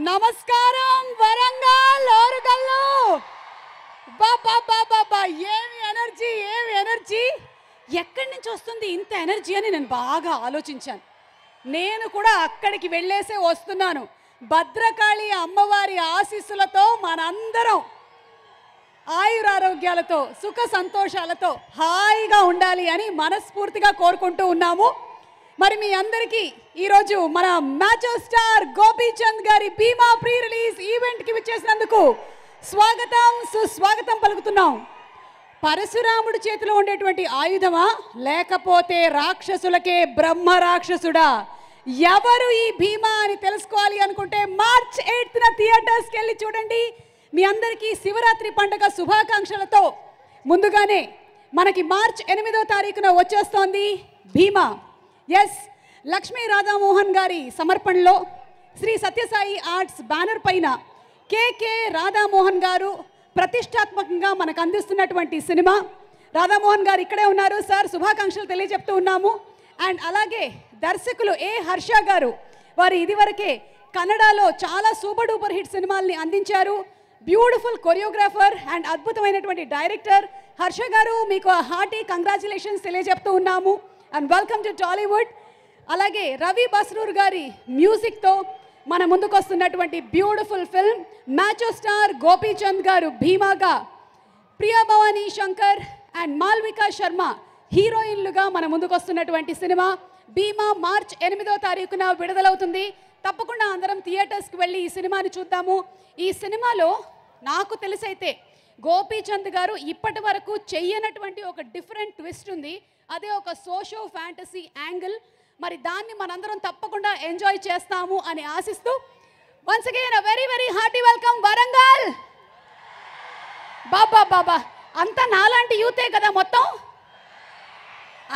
నమస్కారం వరంగల్ ఓరుగల్లు. బాబా ఏమి ఎనర్జీ ఎక్కడి నుంచి వస్తుంది ఇంత ఎనర్జీ అని నేను బాగా ఆలోచించాను. నేను కూడా అక్కడికి వెళ్ళేసే వస్తున్నాను. భద్రకాళి అమ్మవారి ఆశీస్సులతో మనందరం ఆయురారోగ్యాలతో సుఖ సంతోషాలతో హాయిగా ఉండాలి అని మనస్ఫూర్తిగా కోరుకుంటూ ఉన్నాము. మరి మీ అందరికీ ఈరోజు మన మ్యాచో స్టార్ గోపీచంద్ గారి భీమా ప్రీ రిలీజ్ ఈవెంట్కి విచ్చేసినందుకు స్వాగతం సుస్వాగతం పలుకుతున్నాం. పరశురాముడి చేతిలో ఉండేటువంటి ఆయుధమా లేకపోతే రాక్షసులకే బ్రహ్మ రాక్షసుడా? ఎవరు ఈ భీమా అని తెలుసుకోవాలి అనుకుంటే మార్చ్ 8న థియేటర్స్కి వెళ్ళి చూడండి. మీ అందరికీ శివరాత్రి పండుగ శుభాకాంక్షలతో ముందుగానే మనకి మార్చ్ 8వ తారీఖున వచ్చేస్తోంది భీమా. ఎస్, లక్ష్మీ రాధామోహన్ గారి సమర్పణలో శ్రీ సత్యసాయి ఆర్ట్స్ బ్యానర్ పైన కేకే రాధామోహన్ గారు ప్రతిష్టాత్మకంగా మనకు అందిస్తున్నటువంటి సినిమా. రాధామోహన్ గారు ఇక్కడే ఉన్నారు. సార్ శుభాకాంక్షలు తెలియజెప్తూ ఉన్నాము. అండ్ అలాగే దర్శకులు ఏ హర్ష గారు, వారు ఇదివరకే కన్నడలో చాలా సూపర్ డూపర్ హిట్ సినిమాల్ని అందించారు. బ్యూటిఫుల్ కొరియోగ్రాఫర్ అండ్ అద్భుతమైనటువంటి డైరెక్టర్ హర్ష గారు, మీకు హార్టీ కంగ్రాచులేషన్స్ తెలియజెప్తూ ఉన్నాము. And welcome to Tollywood. అలాగే రవి బస్రూర్ గారి మ్యూజిక్తో మన ముందుకు వస్తున్నటువంటి బ్యూటిఫుల్ ఫిల్మ్ మ్యాచో స్టార్ గోపీచంద్ గారు భీమాగా, ప్రియా భవానీ శంకర్ అండ్ మాల్వికా శర్మ హీరోయిన్లుగా మన ముందుకు వస్తున్నటువంటి సినిమా భీమా మార్చ్ 8వ తారీఖున విడుదలవుతుంది. తప్పకుండా అందరం థియేటర్స్కి వెళ్ళి ఈ సినిమాని చూద్దాము. ఈ సినిమాలో నాకు తెలిసైతే గోపీచంద్ గారు ఇప్పటి వరకు చెయ్యనటువంటి ఒక డిఫరెంట్ ట్విస్ట్ ఉంది. అదే ఒక సోషో ఫ్యాంటసీ యాంగిల్. మరి దాన్ని మనందరం తప్పకుండా ఎంజాయ్ చేస్తాము అని ఆశిస్తూ once again very very hearty welcome Warangal. బాబా అంతా నాలాంటి యూతే కదా, మొత్తం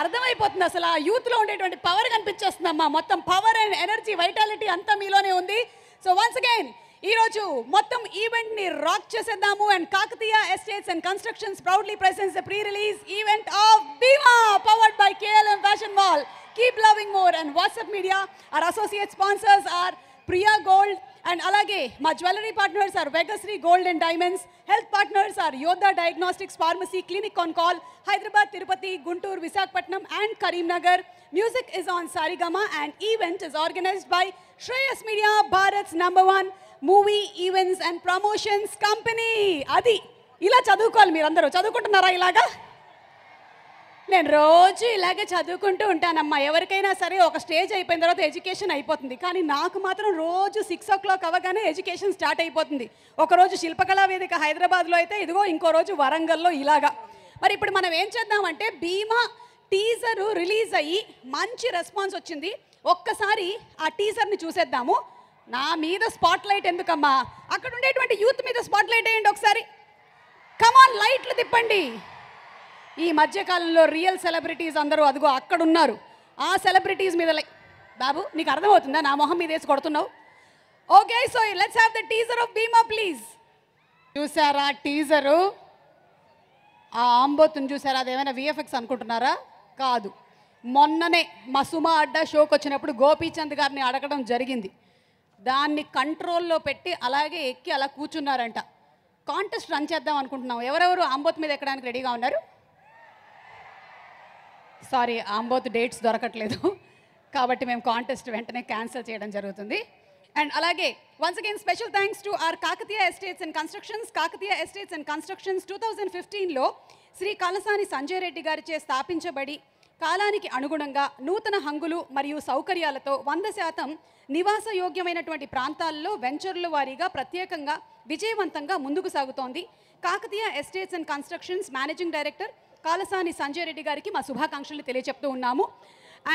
అర్థమైపోతుంది. అసలు ఆ యూత్లో ఉండేటువంటి పవర్ కనిపించేస్తుందమ్మా. మొత్తం పవర్ అండ్ ఎనర్జీ వైటాలిటీ అంతా మీలోనే ఉంది. సో వన్స్ అగైన్ ఈరోజు మొత్తం ఈవెంట్ని రాక్ చేసేద్దాము. And Kakatiya estates and constructions proudly presents the pre release event of Bhimaa powered by KLM fashion mall. Keep loving more and WhatsApp Media. Our associate sponsors are Priya Gold and alage ma jewelry partners are Vegasri Gold and Diamonds. Health partners are Yodha Diagnostics Pharmacy Clinic on Call, Hyderabad, Tirupati, Guntur, Visakhapatnam and Karimnagar. Music is on Sarigama and event is organized by Shreyas Media, Bharat's #1 movie events and promotions company. Adi ila chadukovali meerandaru chadukuntunnara ilaga? నేను రోజు ఇలాగే చదువుకుంటూ ఉంటానమ్మా. ఎవరికైనా సరే ఒక stage అయిపోయిన తర్వాత ఎడ్యుకేషన్ అయిపోతుంది. కానీ నాకు మాత్రం రోజు 6 o'clock అవ్వగానే ఎడ్యుకేషన్ స్టార్ట్ అయిపోతుంది. ఒకరోజు శిల్పకళా వేదిక హైదరాబాద్లో అయితే, ఇదిగో ఇంకో రోజు వరంగల్లో ఇలాగా. మరి ఇప్పుడు మనం ఏం చేద్దామంటే, భీమా టీజరు రిలీజ్ అయ్యి మంచి రెస్పాన్స్ వచ్చింది. ఒక్కసారి ఆ టీజర్ని చూసేద్దాము. నా మీద స్పాట్ లైట్ ఎందుకమ్మా, అక్కడ ఉండేటువంటి యూత్ మీద స్పాట్ లైట్ వేయండి ఒకసారి. కమాన్, లైట్లు తిప్పండి. ఈ మధ్యకాలంలో రియల్ సెలబ్రిటీస్ అందరూ అదిగో అక్కడ ఉన్నారు. ఆ సెలబ్రిటీస్ మీద బాబు నీకు అర్థమవుతుందా నా మొహం మీద వేసి కొడుతున్నావు? Okay, so let's have the teaser of Bhima please. చూసారా టీజరు? ఆ ఆంబోతుని చూసారా? అదేమైనా VFX అనుకుంటున్నారా? కాదు. మొన్ననే మా సుమా అడ్డా షోకి వచ్చినప్పుడు గోపీచంద్ గారిని అడగడం జరిగింది. దాన్ని కంట్రోల్లో పెట్టి అలాగే ఎక్కి అలా కూర్చున్నారంట. కాంటెస్ట్ రన్ చేద్దాం అనుకుంటున్నాం. ఎవరెవరు ఆంబోత్ మీద ఎక్కడానికి రెడీగా ఉన్నారు? సారీ, ఆంబోత్ డేట్స్ దొరకట్లేదు కాబట్టి మేము కాంటెస్ట్ వెంటనే క్యాన్సిల్ చేయడం జరుగుతుంది. అండ్ అలాగే once again special thanks to R Kakatiya estates and constructions. Kakatiya estates and constructions 2015లో శ్రీ కలసాని సంజయ్ రెడ్డి గారిచే స్థాపించబడి కాలానికి అనుగుణంగా నూతన హంగులు మరియు సౌకర్యాలతో 100% నివాస యోగ్యమైనటువంటి ప్రాంతాల్లో వెంచర్ల వారీగా ప్రత్యేకంగా విజయవంతంగా ముందుకు సాగుతోంది. Kakatiya estates and constructions managing director Kalasani Sanjay Reddy గారికి మా శుభాకాంక్షలు తెలియచెప్తూ ఉన్నాము.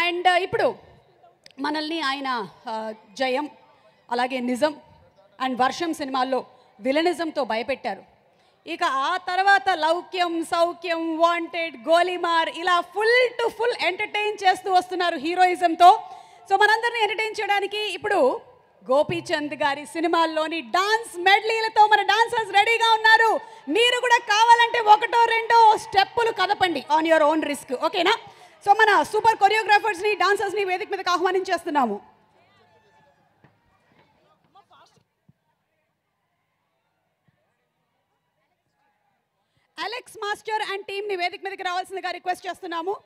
అండ్ ఇప్పుడు మనల్ని ఆయన జయం, అలాగే నిజం అండ్ వర్షం సినిమాల్లో విలనిజంతో భయపెట్టారు. ఇక ఆ తర్వాత లౌక్యం, సౌఖ్యం, వాంటెడ్, గోలీమార్ ఇలా ఫుల్ టు ఫుల్ ఎంటర్టైన్ చేస్తూ వస్తున్నారు హీరోయిజంతో. సో మనందరినీ ఎంటర్టైన్ చేయడానికి ఇప్పుడు గోపీచంద్ గారి సినిమాల్లోని డాన్స్ మెడ్లీలతో మన డాన్సర్స్ రెడీగా ఉన్నారు. మీరు కూడా కావాలంటే 1-2 స్టెప్పులు కదపండి ఆన్ యువర్ ఓన్ రిస్క్, ఓకేనా? సో మన సూపర్ కొరియోగ్రాఫర్స్ని, డాన్సర్స్ని వేదిక మీదకి ఆహ్వానించేస్తున్నాము. అలెక్స్ మాస్టర్ అండ్ టీమ్ ని వేదిక మీదకి రావాల్సిందిగా రిక్వెస్ట్ చేస్తున్నాము.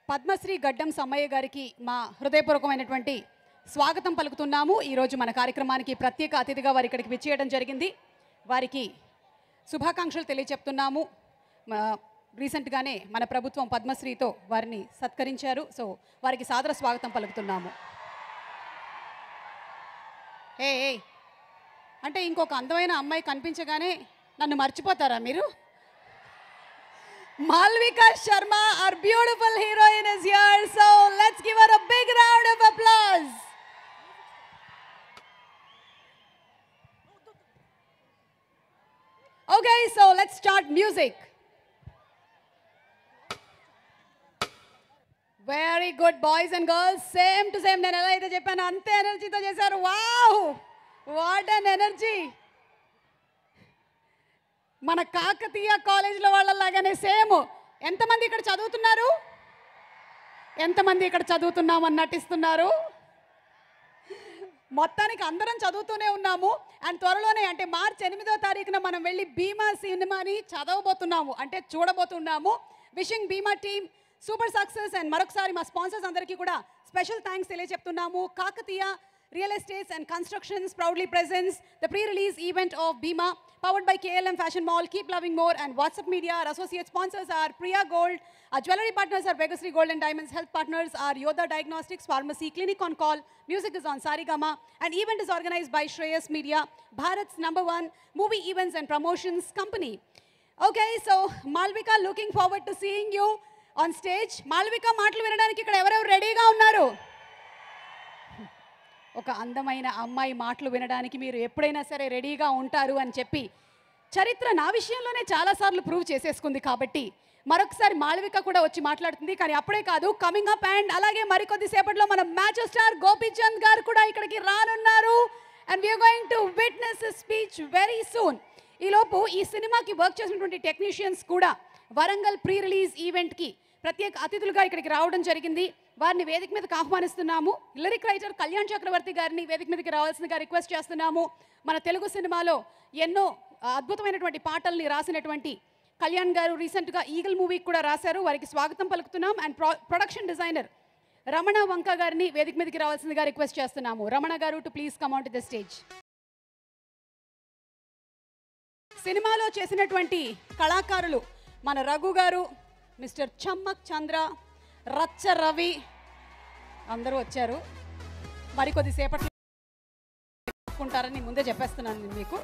పద్మశ్రీ గడ్డం సమ్మయ్య గారికి మా హృదయపూర్వకమైనటువంటి స్వాగతం పలుకుతున్నాము. ఈరోజు మన కార్యక్రమానికి ప్రత్యేక అతిథిగా వారి ఇక్కడికి విచ్చేయడం జరిగింది. వారికి శుభాకాంక్షలు తెలియచెప్తున్నాము. రీసెంట్గానే మన ప్రభుత్వం పద్మశ్రీతో వారిని సత్కరించారు. సో వారికి సాదర స్వాగతం పలుకుతున్నాము. ఏ అంటే ఇంకొక అందమైన అమ్మాయి కనిపించగానే నన్ను మర్చిపోతారా మీరు? Malvika Sharma, our beautiful heroine, is here. So let's give her a big round of applause. Okay, so let's start music. Very good, boys and girls. Same to same. నేను ఎలా అయితే చెప్పాను అంతే ఎనర్జీతో చేశారు. Wow, what an energy! మన కాకతీయ కాలేజీలో వాళ్ళలాగానే same. ఎంతమంది ఇక్కడ చదువుతున్నారు? ఎంతమంది ఇక్కడ చదువుతున్నామని నటిస్తున్నారు? మొత్తానికి అందరం చదువుతూనే ఉన్నాము. అండ్ త్వరలోనే అంటే మార్చి 8వ తారీఖున మనం వెళ్ళి భీమా సినిమాని చదవబోతున్నాము, అంటే చూడబోతున్నాము. Wishing Bhimaa team super success. And మరొకసారి మా స్పాన్సర్స్ అందరికీ కూడా స్పెషల్ థ్యాంక్స్ తెలియజెప్తున్నాము. Kakatiya Real Estates and Constructions proudly presents the pre-release event of Bima, powered by KLM Fashion Mall, Keep Loving More, and WhatsApp Media. Our associate sponsors are Priya Gold. Our jewelry partners are Vegasri Gold and Diamonds. Health partners are Yoda Diagnostics, Pharmacy, Clinic on Call. Music is on Sarigama. And event is organized by Shreyas Media, Bharat's #1 movie events and promotions company. Okay, so Malvika, looking forward to seeing you on stage. Malvika, మాటలు వినడానికి ఇక్కడ ఎవరెవరు రెడీగా ఉన్నారు? ఒక అందమైన అమ్మాయి మాటలు వినడానికి మీరు ఎప్పుడైనా సరే రెడీగా ఉంటారు అని చెప్పి చరిత్ర నా విషయంలోనే చాలాసార్లు ప్రూవ్ చేసేసుకుంది. కాబట్టి మరొకసారి మాళవిక కూడా వచ్చి మాట్లాడుతుంది. కానీ అప్పుడే కాదు, కమింగ్ అప్ అండ్ అలాగే మరికొద్ది సేపట్లో మన మ్యాచ్ స్టార్ గోపీచంద్ గారు కూడా ఇక్కడికి రానున్నారు. And we're going to witness his speech very soon. ఈలోపు ఈ సినిమాకి వర్క్ చేసినటువంటి టెక్నీషియన్స్ కూడా వరంగల్ ప్రీ రిలీజ్ ఈవెంట్కి ప్రత్యేక అతిథులుగా ఇక్కడికి రావడం జరిగింది. వారిని వేదిక మీదకి ఆహ్వానిస్తున్నాము. లిరిక్ రైటర్ కళ్యాణ్ చక్రవర్తి గారిని వేదిక మీదకి రావాల్సిందిగా రిక్వెస్ట్ చేస్తున్నాము. మన తెలుగు సినిమాలో ఎన్నో అద్భుతమైనటువంటి పాటల్ని రాసినటువంటి కళ్యాణ్ గారు రీసెంట్గా ఈగల్ మూవీకి కూడా రాశారు. వారికి స్వాగతం పలుకుతున్నాం. అండ్ ప్రొడక్షన్ డిజైనర్ రమణ వంక గారిని వేదిక మీదకి రావాల్సిందిగా రిక్వెస్ట్ చేస్తున్నాము. రమణ గారు to please come on to the stage. సినిమాలో చేసినటువంటి కళాకారులు మన రఘు గారు, మిస్టర్ చమ్మక్ చంద్ర, రచ్చ రవి అందరూ వచ్చారు. మరికొద్ది సేపట్లో ఉంటారని ముందే చెప్పేస్తున్నాను మీకు.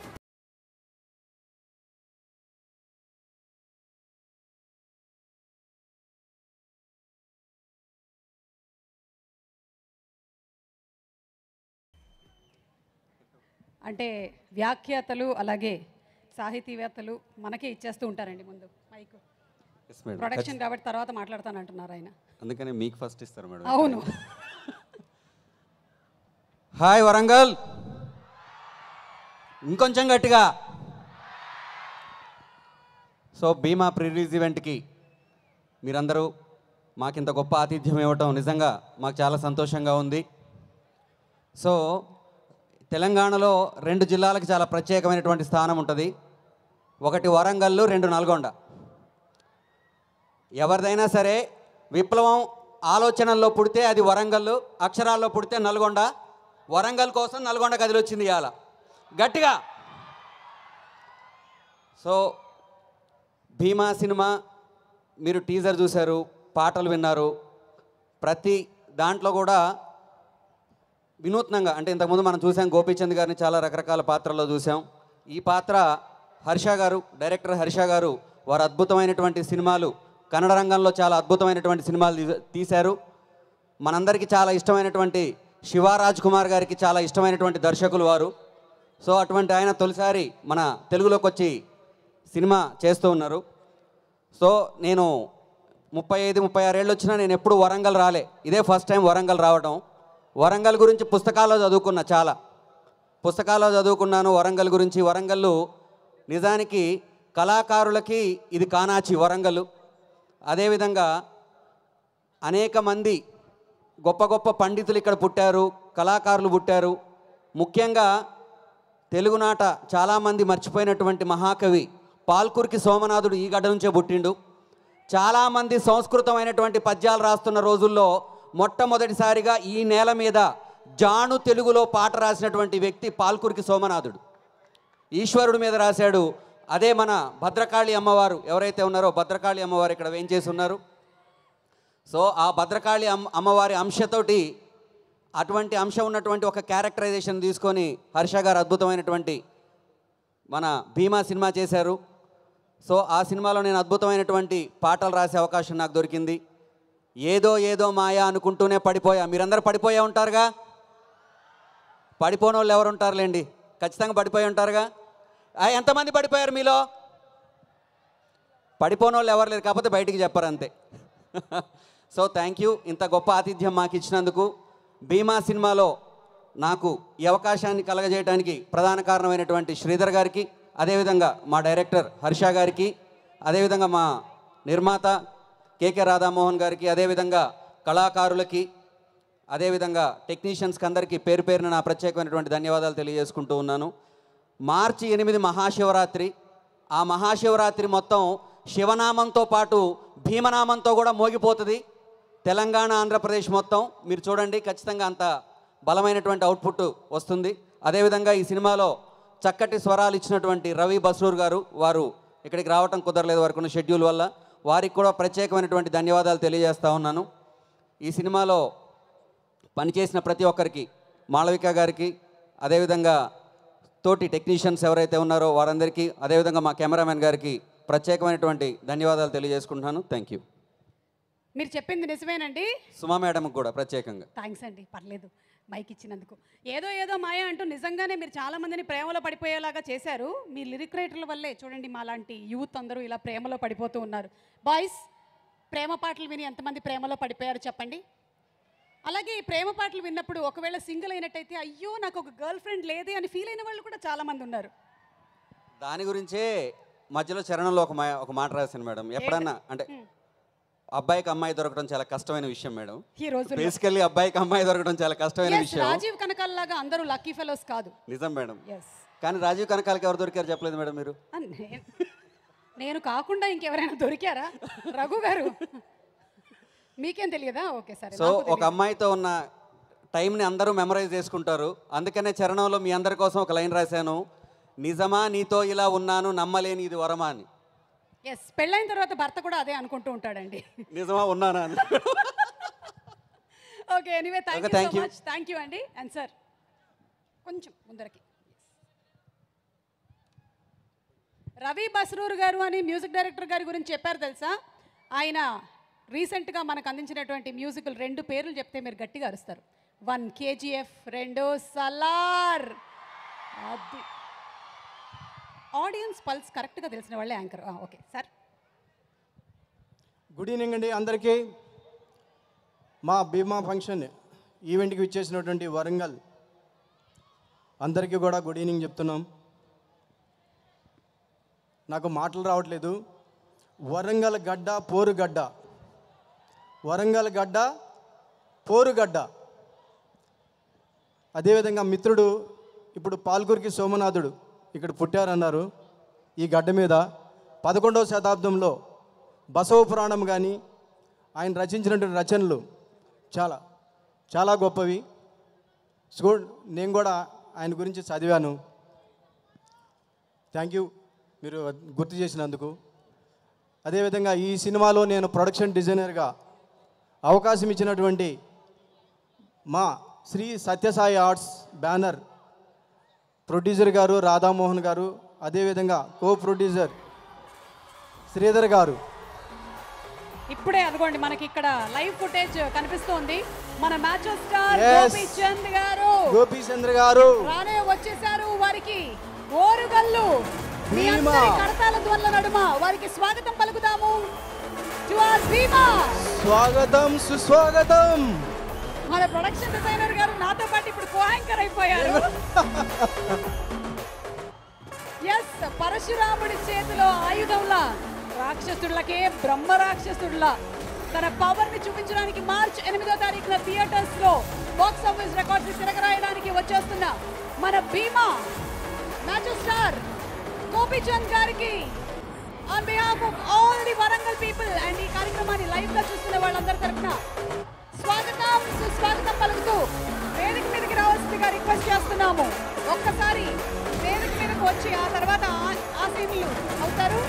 అంటే వ్యాఖ్యాతలు అలాగే సాహితీవేత్తలు మనకే ఇచ్చేస్తూ ఉంటారండి ముందు మైకు. ప్రొడక్షన్ కాబట్టి తర్వాత మాట్లాడతానంటున్నారు ఆయన, అందుకనే మీకు ఫస్ట్ ఇస్తారు మేడం. అవును. హాయ్ వరంగల్, ఇంకొంచెం గట్టిగా. సో భీమా ప్రీ రిలీజ్ ఈవెంట్కి మీరందరూ మాకింత గొప్ప ఆతిథ్యం ఇవ్వటం నిజంగా మాకు చాలా సంతోషంగా ఉంది. సో తెలంగాణలో 2 జిల్లాలకు చాలా ప్రత్యేకమైనటువంటి స్థానం ఉంటుంది. ఒకటి వరంగల్లు, 2 నల్గొండ. ఎవరిదైనా సరే విప్లవం ఆలోచనల్లో పుడితే అది వరంగల్లు, అక్షరాల్లో పుడితే నల్గొండ. వరంగల్ కోసం నల్గొండ కదిలొచ్చింది ఇవాళ గట్టిగా. సో భీమా సినిమా మీరు టీజర్ చూశారు, పాటలు విన్నారు. ప్రతి దాంట్లో కూడా వినూత్నంగా, అంటే ఇంతకుముందు మనం చూసాం గోపీచంద్ గారిని చాలా రకరకాల పాత్రల్లో చూసాం. ఈ పాత్ర హర్ష గారు, డైరెక్టర్ హర్ష గారు, వారు అద్భుతమైనటువంటి సినిమాలు, కన్నడ రంగంలో చాలా అద్భుతమైనటువంటి సినిమాలు తీశారు. మనందరికీ చాలా ఇష్టమైనటువంటి శివరాజ్ కుమార్ గారికి చాలా ఇష్టమైనటువంటి దర్శకులు వారు. సో అటువంటి ఆయన తొలిసారి మన తెలుగులోకి వచ్చి సినిమా చేస్తూ ఉన్నారు. సో నేను 35-36 ఏళ్ళు వచ్చినా నేను ఎప్పుడు వరంగల్ రాలే, ఇదే ఫస్ట్ టైం వరంగల్ రావడం. వరంగల్ గురించి పుస్తకాల్లో చదువుకున్నా, చాలా పుస్తకాల్లో చదువుకున్నాను వరంగల్ గురించి. వరంగల్ నిజానికి కళాకారులకి ఇది కానాచి వరంగల్. అదేవిధంగా అనేక మంది గొప్ప గొప్ప పండితులు ఇక్కడ పుట్టారు, కళాకారులు పుట్టారు. ముఖ్యంగా తెలుగునాట చాలామంది మర్చిపోయినటువంటి మహాకవి పాల్కురికి సోమనాథుడు ఈ గడ్డ నుంచే పుట్టిండు. చాలామంది సంస్కృతమైనటువంటి పద్యాలు రాస్తున్న రోజుల్లో మొట్టమొదటిసారిగా ఈ నేల మీద జాను తెలుగులో పాట రాసినటువంటి వ్యక్తి పాల్కురికి సోమనాథుడు. ఈశ్వరుడి మీద రాశాడు. అదే మన భద్రకాళి అమ్మవారు ఎవరైతే ఉన్నారో, భద్రకాళి అమ్మవారు ఇక్కడ వేంచేసి ఉన్నారు. సో ఆ భద్రకాళి అమ్మవారి అంశతోటి, అటువంటి అంశం ఉన్నటువంటి ఒక క్యారెక్టరైజేషన్ తీసుకొని హర్ష గారు అద్భుతమైనటువంటి మన భీమా సినిమా చేశారు. సో ఆ సినిమాలో నేను అద్భుతమైనటువంటి పాటలు రాసే అవకాశం నాకు దొరికింది. ఏదో ఏదో మాయా అనుకుంటూనే పడిపోయా. మీరందరూ పడిపోయే ఉంటారుగా, పడిపోని వాళ్ళు ఎవరు ఉంటారులేండి, ఖచ్చితంగా పడిపోయి ఉంటారుగా. ఎంతమంది పడిపోయారు మీలో? పడిపోని వాళ్ళు ఎవరు లేరు, కాకపోతే బయటికి చెప్పరు అంతే. సో థ్యాంక్ యూ, ఇంత గొప్ప ఆతిథ్యం మాకు ఇచ్చినందుకు. భీమా సినిమాలో నాకు ఈ అవకాశాన్ని కలగజేయడానికి ప్రధాన కారణమైనటువంటి శ్రీధర్ గారికి, అదేవిధంగా మా డైరెక్టర్ హర్ష గారికి, అదేవిధంగా మా నిర్మాత కేకే రాధామోహన్ గారికి, అదేవిధంగా కళాకారులకి, అదేవిధంగా టెక్నీషియన్స్కి అందరికీ పేరు పేరున నా ప్రత్యేకమైనటువంటి ధన్యవాదాలు తెలియజేసుకుంటూ ఉన్నాను. మార్చి 8 మహాశివరాత్రి. ఆ మహాశివరాత్రి మొత్తం శివనామంతో పాటు భీమనామంతో కూడా మోగిపోతుంది తెలంగాణ, ఆంధ్రప్రదేశ్ మొత్తం. మీరు చూడండి, ఖచ్చితంగా అంత బలమైనటువంటి అవుట్పుట్ వస్తుంది. అదేవిధంగా ఈ సినిమాలో చక్కటి స్వరాలు ఇచ్చినటువంటి రవి బస్రూర్ గారు, వారు ఇక్కడికి రావటం కుదరలేదు వారికి ఉన్న షెడ్యూల్ వల్ల, వారికి కూడా ప్రత్యేకమైనటువంటి ధన్యవాదాలు తెలియజేస్తూ ఉన్నాను. ఈ సినిమాలో పనిచేసిన ప్రతి ఒక్కరికి, మాళవిక గారికి, అదేవిధంగా తోటి టెక్నీషియన్స్ ఎవరైతే ఉన్నారో వారందరికీ, అదేవిధంగా మా కెమెరామెన్ గారికి ప్రత్యేకమైనటువంటి ధన్యవాదాలు తెలియజేసుకుంటున్నాను. Thank you. మీరు చెప్పింది నిజమేనండి. సుమా మేడంకి కూడా ప్రత్యేకంగా థ్యాంక్స్ అండి, పర్లేదు మైక్ ఇచ్చినందుకు. ఏదో ఏదో మాయ అంటూ నిజంగానే మీరు చాలామందిని ప్రేమలో పడిపోయేలాగా చేశారు. మీ లిరిక్ రైటర్ల వల్లే చూడండి మా లాంటి యూత్ అందరూ ఇలా ప్రేమలో పడిపోతూ ఉన్నారు. బాయ్స్, ప్రేమ పాటలు విని ఎంతమంది ప్రేమలో పడిపోయారు చెప్పండి. అలాగే ఈ ప్రేమ పాటలు విన్నప్పుడు ఒకవేళ సింగిల్ అయినట్టయితే అయ్యో నాకు ఒక గర్ల్ ఫ్రెండ్ లేదే అని ఫీల్ అయిన వాళ్ళు కూడా చాలామంది ఉన్నారు. దాని గురించే మధ్యలో చరణంలో ఒక మాట రాశాను మేడం. ఎప్పుడన్నా అంటే అబ్బాయికి అమ్మాయి దొరకడం చాలా కష్టమైన విషయం మేడం. ఈ రోజు బేసికల్లీ అబ్బాయికి అమ్మాయి దొరకడం చాలా కష్టమైన విషయం. రాజీవ్ కనకాల లాగా అందరూ లక్కీ ఫెలోస్ కాదు. నిజం మేడం. కానీ రాజీవ్ కనకాలకి ఎవరు దొరికారు చెప్పలేదు మేడం మీరు. నేను కాకుండా ఇంకెవరైనా దొరికారా? రఘు గారు మీకేం తెలియదా? ఓకే సరే. సో ఒక అమ్మాయితో ఉన్న టైంని అందరూ మెమరైజ్ చేసుకుంటారు. అందుకనే చరణంలో మీ అందరి కోసం ఒక లైన్ రాశాను, నిజమా నీతో ఇలా ఉన్నాను నమ్మలేని ఇది వరమా అని. ఎస్, పెళ్ళైన తర్వాత భర్త కూడా అదే అనుకుంటూ ఉంటాడండి, నిజమా ఉన్నానా అని. Okay, anyway thank you so much. Thank you అండి. అండ్ సార్ కొంచెం ముందరకి. రవి బస్రూర్ గారు అని మ్యూజిక్ డైరెక్టర్ గారి గురించి చెప్పారు తెలుసా? ఆయన రీసెంట్గా మనకు అందించినటువంటి మ్యూజిక్లు 2 పేర్లు చెప్తే మీరు గట్టిగా అరుస్తారు. 1 KGF, 2 సలార్. అది ఆడియన్స్ పల్స్ కరెక్ట్గా తెలిసిన వాళ్ళే anchor. Okay sir. Good evening అండి అందరికీ. మా భీమా ఫంక్షన్ ఈవెంట్కి ఇచ్చేసినటువంటి వరంగల్ అందరికీ కూడా గుడ్ ఈవినింగ్ చెప్తున్నాం. నాకు మాటలు రావట్లేదు. వరంగల్ గడ్డ పోరుగడ్డ, వరంగల్ గడ్డ పోరుగడ్డ. అదేవిధంగా మిత్రుడు ఇప్పుడు పాల్కురికి సోమనాథుడు ఇక్కడ పుట్టారన్నారు. ఈ గడ్డ మీద 11వ శతాబ్దంలో బసవ పురాణం కానీ ఆయన రచించినటువంటి రచనలు చాలా చాలా గొప్పవి. నేను కూడా ఆయన గురించి చదివాను. థ్యాంక్ యూ మీరు గుర్తు చేసినందుకు. అదేవిధంగా ఈ సినిమాలో నేను ప్రొడక్షన్ డిజైనర్గా అవకాశం ఇచ్చినటువంటి మా Shri Satyasai arts banner producer గారు రాధామోహన్ గారు, అదేవిధంగా కో ప్రొడ్యూసర్ శ్రీధర్ గారు. ఇప్పుడే అదిగోండి మనకి ఇక్కడ లైవ్ ఫుటేజ్ కనిపిస్తోంది. మన మ్యాచ్ స్టార్ Yes. గోపీచంద్ గారు గోపీచంద్ర గారు రానే వచ్చేసారు. వారికి ఓరుగల్లు మీ భీమా. అందరి కడతాల ధ్వనుల నడుమ వారికి స్వాగతం పలుకుదాము. టు ఆర్ భీమా. స్వాగతం సుస్వాగతం. మన ప్రొడక్షన్ డిజైనర్ గారు నాతో పాటు ఇప్పుడు కో-యాంకర్ అయిపోయారు. ఎస్, పరశురాముడి చేతిలో ఆయుధంలా రాక్షసుడిలకే బ్రహ్మ రాక్షసుడిలా తన పవర్ ని చూపించడానికి మార్చ్ 8వ తారీఖున థియేటర్స్ లో బాక్స్ ఆఫీస్ రికార్డ్స్ తిరగరాయడానికి వచ్చేస్తున్న మన భీమా మ్యాచ్ స్టార్ గోపీచంద్ గారికి on behalf of all the Warangal people and ఈ కార్యక్రమాన్ని లైవ్ గా చూస్తున్న వాళ్ళందరి తరఫున స్వాగతం సుస్వాగతం పలుకుతూ వేదిక మీదకి రావాల్సిందిగా రిక్వెస్ట్ చేస్తున్నాము. ఒక్కసారి వేదిక మీదకి వచ్చి ఆ తర్వాత ఆసీనులు అవుతారు.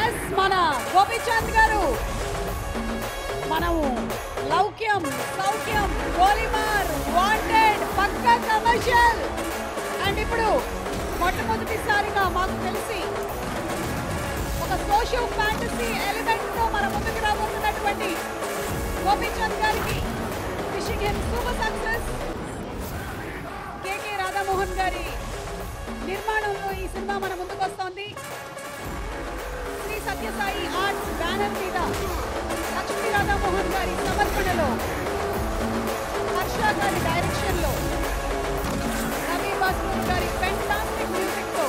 ఎస్, మన గోపీచంద్ గారు మనము Loukyam Soukhyam Golimaar wanted Pakka commercial and ఇప్పుడు మొట్టమొదటిసారిగా మాకు తెలిసి ఒక సోషల్ ఫ్యాంటసీ ఎలిమెంట్ తో మన ముందుకు రాబోతున్నటువంటి గోపీచంద్ గారికి విషింగ్ హిమ్ సూపర్ సక్సెస్. కేకే రాధామోహన్ గారి నిర్మాణంలో ఈ సినిమా మన ముందుకు వస్తోంది. శ్రీ సత్యసాయి ఆర్ట్స్ బ్యానర్ మీద లక్ష్మీ రాధామోహన్ గారి సమర్పణలో హర్ష గారి డైరెక్షన్ లో రవి భాస్కర్ గారి ఫెంటాస్టిక్ మ్యూజిక్ తో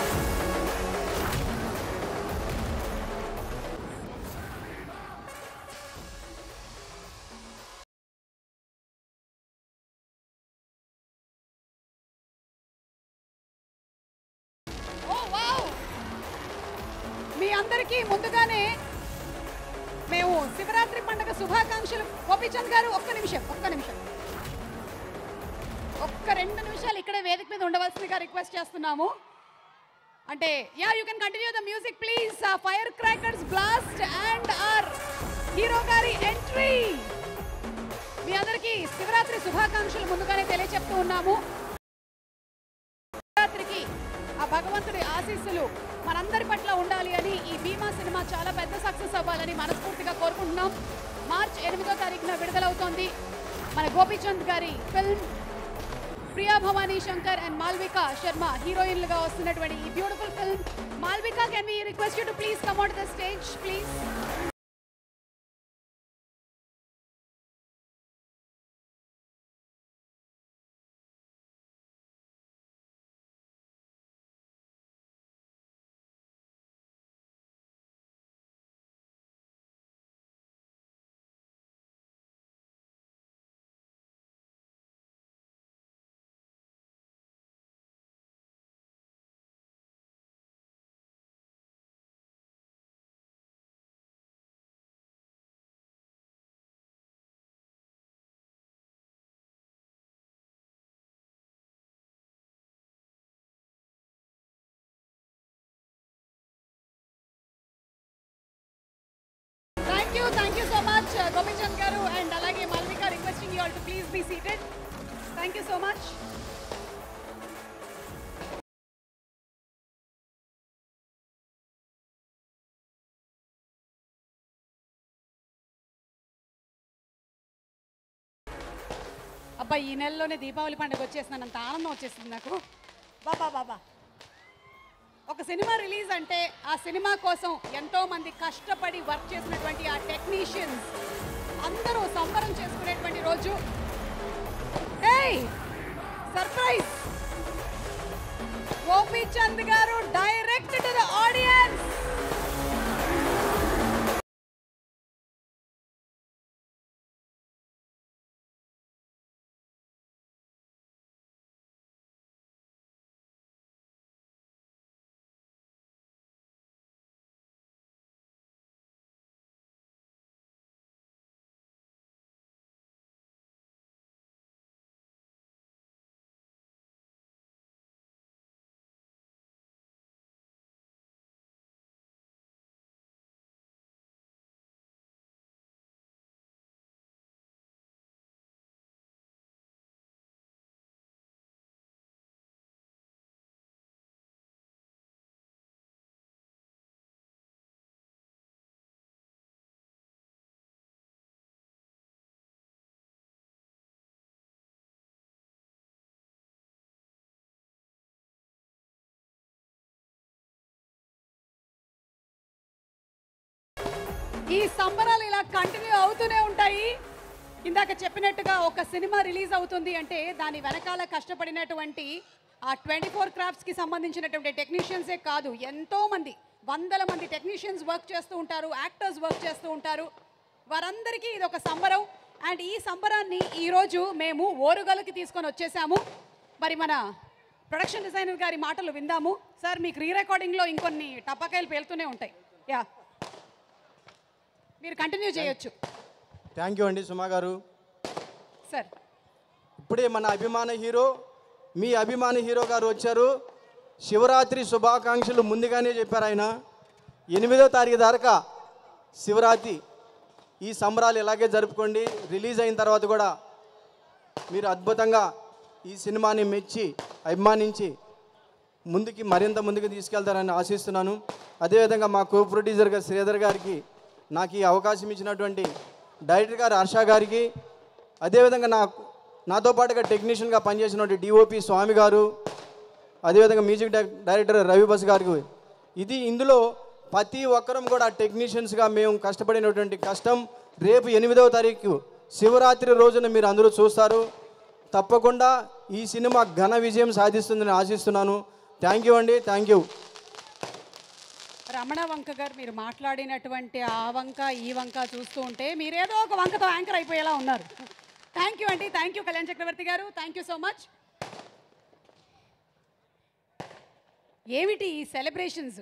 మీ అందరికీ ముందుగానే మేము శివరాత్రి పండుగ శుభాకాంక్షలు. గోపీచంద్ గారు ఒక్క నిమిషం ఒక్క 2 నిమిషాలు ఇక్కడే వేదిక మీద ఉండవలసిందిగా రిక్వెస్ట్ చేస్తున్నాము. అంటే you can continue the music please. Fire crackers blast and our hero గారి ఎంట్రీ. మీ అందరికీ శివరాత్రి శుభాకాంక్షలు ముందుగానే తెలియజెప్తూ ఉన్నాము. శివరాత్రికి ఆ భగవంతుడి ఆశీస్సులు మనందరి పట్ల ఉండాలి అని ఈ భీమా సినిమా చాలా పెద్ద సక్సెస్ అవ్వాలని మనస్ఫూర్తిగా కోరుకుంటున్నాం. మార్చ్ 8వ తారీఖున విడుదలవుతోంది మన గోపీచంద్ గారి ఫిల్మ్. ప్రియా భవానీ శంకర్ అండ్ మాల్వికా శర్మ హీరోయిన్లుగా వస్తున్నటువంటి ఈ beautiful film. Malvika, can we request you to please come on to the stage please. Thank you so much, Gopichand garu, and alage Malvika, requesting you all to please be seated. Thank you so much. అబ్బా, ఈ నెలలోనే దీపావళి పండుగ వచ్చేసినంత ఆనందం వచ్చేసింది నాకు. బాబా ఒక cinema release అంటే ఆ సినిమా కోసం ఎంతో మంది కష్టపడి వర్క్ చేసినటువంటి ఆ టెక్నీషియన్స్ అందరూ సంబరం చేసుకునేటువంటి రోజు. ఏయ్, సర్ప్రైజ్! గోపీచంద్ గారు డైరెక్ట్ టు ద ఆడియన్స్. ఈ సంబరాలు ఇలా కంటిన్యూ అవుతూనే ఉంటాయి. ఇందాక చెప్పినట్టుగా ఒక సినిమా రిలీజ్ అవుతుంది అంటే దాని వెనకాల కష్టపడినటువంటి ఆ 24 క్రాఫ్ట్స్కి సంబంధించినటువంటి టెక్నీషియన్సే కాదు, ఎంతోమంది వందల మంది టెక్నీషియన్స్ వర్క్ చేస్తూ ఉంటారు, యాక్టర్స్ వర్క్ చేస్తూ ఉంటారు. వారందరికీ ఇది ఒక సంబరం. అండ్ ఈ సంబరాన్ని ఈరోజు మేము ఓరుగల్లుకి తీసుకొని వచ్చేసాము. మరి మన ప్రొడక్షన్ డిజైనర్ గారి మాటలు విందాము. సార్, మీకు రీ రికార్డింగ్లో ఇంకొన్ని టపాకాయలు పేలుతూనే ఉంటాయి. యా, మీరు కంటిన్యూ చేయొచ్చు. థ్యాంక్ యూ అండి సుమా గారు. సార్, ఇప్పుడే మన అభిమాన హీరో, మీ అభిమాన హీరో గారు వచ్చారు. శివరాత్రి శుభాకాంక్షలు ముందుగానే చెప్పారు ఆయన. 8వ తారీఖు దాకా శివరాత్రి ఈ సంబరాలు ఇలాగే జరుపుకోండి. రిలీజ్ అయిన తర్వాత కూడా మీరు అద్భుతంగా ఈ సినిమాని మెచ్చి అభిమానించి మరింత ముందుకు తీసుకెళ్తారని ఆశిస్తున్నాను. అదేవిధంగా మా కో ప్రొడ్యూసర్గా శ్రీధర్ గారికి, నాకు ఈ అవకాశం ఇచ్చినటువంటి డైరెక్టర్ గారు హర్ష గారికి, అదేవిధంగా నాతో పాటుగా టెక్నీషియన్గా పనిచేసినటువంటి డిఓపి స్వామి గారు, అదేవిధంగా మ్యూజిక్ డైరెక్టర్ రవి బస్ గారికి, ఇందులో ప్రతి ఒక్కరం కూడా టెక్నీషియన్స్గా మేము కష్టపడినటువంటి కష్టం రేపు 8వ తారీఖు శివరాత్రి రోజున మీరు అందరూ చూస్తారు. తప్పకుండా ఈ సినిమా ఘన విజయం సాధిస్తుందని ఆశిస్తున్నాను. థ్యాంక్ యూ అండి, థ్యాంక్ యూ. రమణ వంక గారు, మీరు మాట్లాడినటువంటి ఆ వంక ఈ వంక చూస్తూ ఉంటే మీరేదో ఒక వంకతో యాంకర్ అయిపోయేలా ఉన్నారు. థ్యాంక్ యూ అండి, థ్యాంక్ యూ కళ్యాణ్ చక్రవర్తి గారు, థ్యాంక్ యూ సో మచ్. ఏమిటి ఈ సెలబ్రేషన్స్,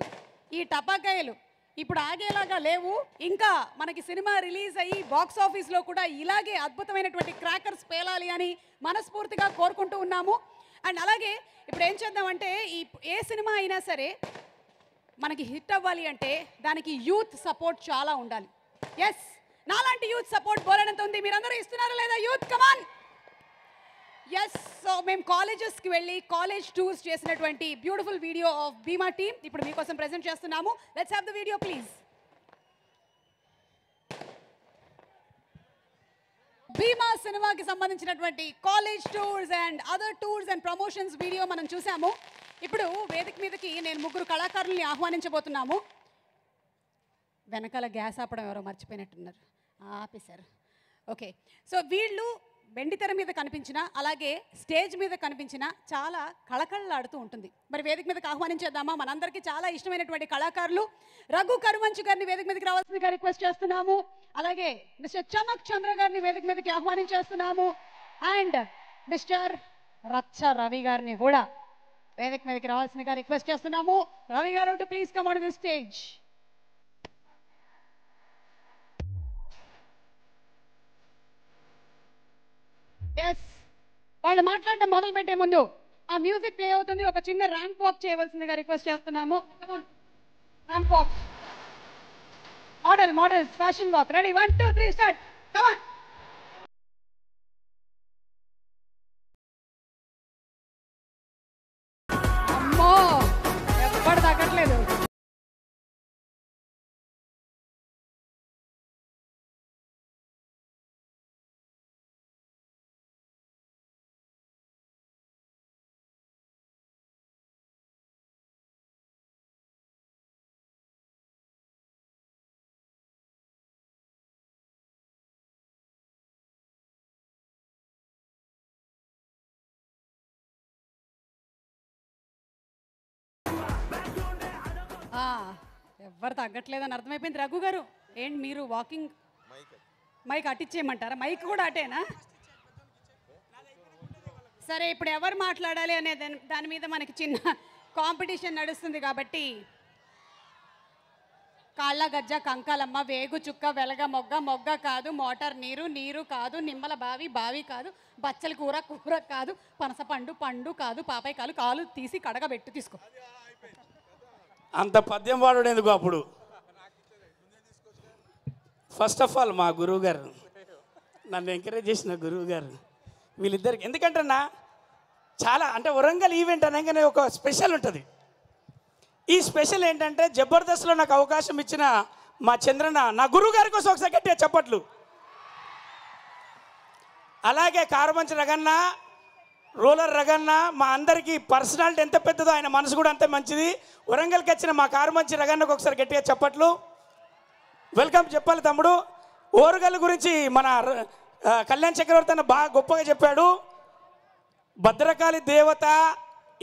ఈ టపాకాయలు ఇప్పుడు ఆగేలాగా లేవు. ఇంకా మనకి సినిమా రిలీజ్ అయ్యి బాక్స్ ఆఫీస్లో కూడా ఇలాగే అద్భుతమైనటువంటి క్రాకర్స్ పేలాలి అని మనస్ఫూర్తిగా కోరుకుంటూ ఉన్నాము. అండ్ అలాగే ఇప్పుడు ఏం చేద్దామంటే, ఏ సినిమా అయినా సరే మనకి హిట్ అవ్వాలి అంటే దానికి యూత్ సపోర్ట్ చాలా ఉండాలి. ఎస్, నాలాంటి యూత్ సపోర్ట్ బోలెడంత ఉంది. మీరందరూ ఇస్తున్నారా లేదా యూత్? కమాన్. ఎస్, సో మేము కాలేజెస్కి వెళ్ళి కాలేజ్ టూర్స్ చేసినటువంటి బ్యూటిఫుల్ వీడియో ఆఫ్ బీమా టీమ్ ఇప్పుడు మీకోసం ప్రెజెంట్ చేస్తున్నాము. Let's have the video please. బీమా సినిమాకి సంబంధించినటువంటి college tours and other tours and promotions video మనం చూసాము. ఇప్పుడు వేదిక మీదకి నేను 3 కళాకారుల్ని ఆహ్వానించబోతున్నాము. వెనకాల గ్యాస్ ఆపడం ఎవరో మర్చిపోయినట్టున్నారు, ఆపేశారు. ఓకే, సో వీళ్ళు వెండితెర మీద కనిపించిన, అలాగే స్టేజ్ మీద కనిపించిన చాలా కళకళలాడుతూ ఉంటుంది. మరి వేదిక మీదకి ఆహ్వానించేద్దామా? మనందరికీ చాలా ఇష్టమైనటువంటి కళాకారులు రఘు కరుమంచు గారిని వేదిక మీదకి రావాల్సిందిగా రిక్వెస్ట్ చేస్తున్నాము. అలాగే మిస్టర్ చమక్ చంద్ర గారిని వేదిక మీదకి ఆహ్వానించేస్తున్నాము. అండ్ మిస్టర్ రచ్చ రవి గారిని కూడా వేదిక మీదకి రావాల్సిందిగా రిక్వెస్ట్ చేస్తున్నాము. రవి గారు, to please come on the stage. Yes, వాళ్ళు మాట్లాడడం మొదలు పెట్టే ముందు ఆ మ్యూజిక్ ప్లే అవుతుంది. ఒక చిన్న ర్యాంప్ వాక్ చేయవలసిందిగా రిక్వెస్ట్ చేస్తున్నాము. Ramp walk, models fashion walk. Ready, 1 2 3 start. Come on. అమ్మో, ఎవ్వడు తగ్గట్లేదు. ఎవ్వరు తగ్గట్లేదని అర్థమైపోయింది. రఘు గారు, ఏంటి మీరు వాకింగ్? మైక్ అట్టిచ్చేయమంటారా? మైక్ కూడా అటేనా? సరే, ఇప్పుడు ఎవరు మాట్లాడాలి అనే దాని మీద మనకి చిన్న కాంపిటీషన్ నడుస్తుంది కాబట్టి, కాళ్ళ గజ్జ కంకాలమ్మ, వేగు చుక్క, వెలగ మొగ్గ, మొగ్గ కాదు, మోటార్ నీరు, నీరు కాదు, నిమ్మల బావి, బావి కాదు, బచ్చల కూర, కూర కాదు, పనస పండు, పండు కాదు, పాపాయి కాలు, కాలు తీసి కడగబెట్టు తీసుకో. అంత పద్యం వాడు ఎందుకు అప్పుడు? ఫస్ట్ ఆఫ్ ఆల్ మా గురువు గారు, నన్ను ఎంకరేజ్ చేసిన గురువు గారు, వీళ్ళిద్దరికి. ఎందుకంటే చాలా అంటే వరంగల్ ఈవెంట్ అనగానే ఒక స్పెషల్ ఉంటుంది. ఈ స్పెషల్ ఏంటంటే, జబర్దస్త్లో నాకు అవకాశం ఇచ్చిన మా చంద్రన్న, నా గురువు గారి కోసం ఒకసారి గట్టిగా చప్పట్లు. అలాగే కారుమంచి రగన్న, రోలర్ రగన్న, మా అందరికీ పర్సనాలిటీ ఎంత పెద్దదో ఆయన మనసు కూడా అంతే మంచిది. వరంగల్కి వచ్చిన మా కారుమంచి రగన్నకు ఒకసారి గట్టిగా చప్పట్లు. వెల్కమ్ చెప్పాలి తమ్ముడు. ఓరుగల్ గురించి మన కళ్యాణ్ చక్రవర్తి అన్న బాగా గొప్పగా చెప్పాడు. భద్రకాళి దేవత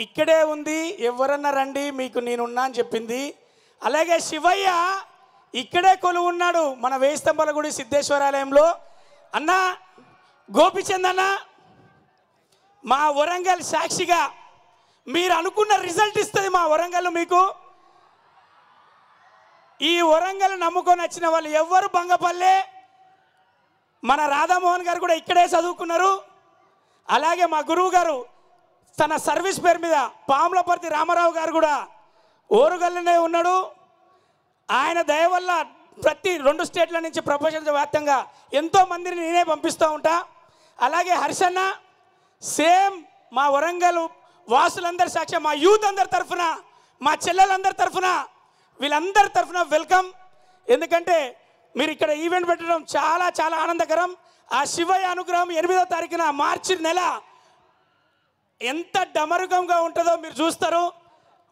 ఇక్కడే ఉంది, ఎవరన్నా రండి మీకు నేనున్నా అని చెప్పింది. అలాగే శివయ్య ఇక్కడే కొలువు ఉన్నాడు మన వేయి స్తంభాల గుడి సిద్ధేశ్వరాలయంలో. అన్న గోపిచంద్ అన్న, మా వరంగల్ సాక్షిగా మీరు అనుకున్న రిజల్ట్ ఇస్తుంది మా వరంగల్ మీకు. ఈ వరంగల్ నమ్ముకొని వచ్చిన వాళ్ళు ఎవ్వరు బంగపల్లె. మన రాధామోహన్ గారు కూడా ఇక్కడే చదువుకున్నారు. అలాగే మా గురువు గారు తన సర్వీస్ పేరు మీద పాములపర్తి రామారావు గారు కూడా ఓరుగల్లునే ఉన్నాడు. ఆయన దయ వల్ల ప్రతి 2 స్టేట్ల నుంచి ప్రపంచవ్యాప్తంగా ఎంతో మందిని నేనే పంపిస్తూ ఉంటా. అలాగే హర్షన్న సేమ్ మా వరంగల్ వాసులందరి సాక్ష్యం, మా యూత్ అందరి తరఫున, మా చెల్లెలందరి తరఫున, వీళ్ళందరి తరఫున వెల్కమ్. ఎందుకంటే మీరు ఇక్కడ ఈవెంట్ పెట్టడం చాలా చాలా ఆనందకరం. ఆ శివయ్య అనుగ్రహం 8వ తారీఖున మార్చి నెల ఎంత డమరుకంగా ఉంటుందో మీరు చూస్తారు.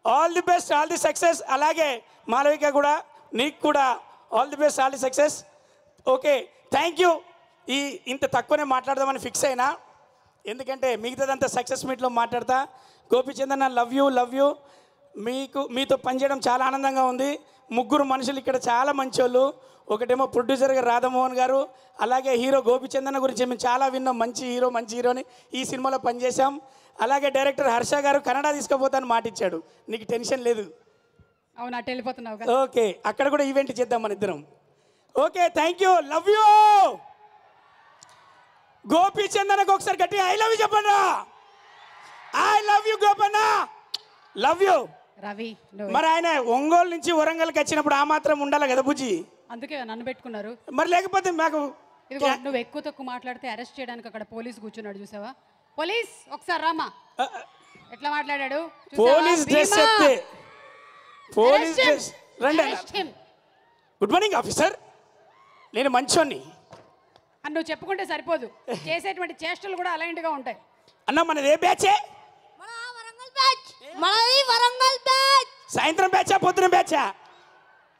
All the best, all the success. అలాగే మాలవిక కూడా, నీకు కూడా all the best, all the success. Okay, thank you. ఇంత తక్కువనే మాట్లాడదామని ఫిక్స్ అయినా, ఎందుకంటే మిగతాదంతా సక్సెస్ మీట్లో మాట్లాడతా. గోపిచంద్ అన్న లవ్ యూ. మీతో పనిచేయడం చాలా ఆనందంగా ఉంది. 3 మనుషులు ఇక్కడ చాలా మంచోళ్ళు. ఒకటేమో ప్రొడ్యూసర్గా రాధామోహన్ గారు, అలాగే హీరో గోపిచంద్ అన్న గురించి మేము చాలా విన్నాం. మంచి హీరోని ఈ సినిమాలో పనిచేశాం. అలాగే డైరెక్టర్ హర్ష గారు కన్నడ తీసుకుపోతాను మాట ఇచ్చాడు. నీకు టెన్షన్ లేదు. అవునా, వెళ్ళిపోతున్నావు కదా. ఓకే, అక్కడ కూడా ఈవెంట్ చేద్దాం మన ఇద్దరం. Okay, thank you, love you. గోపిచందనకు ఒకసారి గట్టిగా ఐ లవ్ యూ చెప్పండి. I love you Gopanna, love you. Ravi మరి ఆయన ఒంగోలు నుంచి వరంగల్కి వచ్చినప్పుడు ఆ మాత్రం ఉండాలి కదా బుజ్జి, అందుకే నన్ను పెట్టుకున్నారు. మరి లేకపోతే మాకు ఇదిగో నువ్వు ఎక్కువ తక్కువ మాట్లాడితే అరెస్ట్ చేయడానికి అక్కడ పోలీస్ కూర్చున్నాడు, చూసావా? పోలీస్ ఒకసారి రామా, ఎట్లా మాట్లాడాడు. పోలీస్ డ్రెస్ చెప్తే పోలీస్ డ్రెస్ రండి. గుడ్ మార్నింగ్ ఆఫీసర్, నేను మంచోన్ని అని నువ్వు చెప్పుకుంటే సరిపోదు, చేసేటువంటి చేష్టలు కూడా అలైన్డ్గా ఉంటాయి. అన్న మనది ఏ బ్యాచే? మనది వరంగల్ బ్యాచ్. సాయంత్రం బ్యాచా పొద్దున బ్యాచా?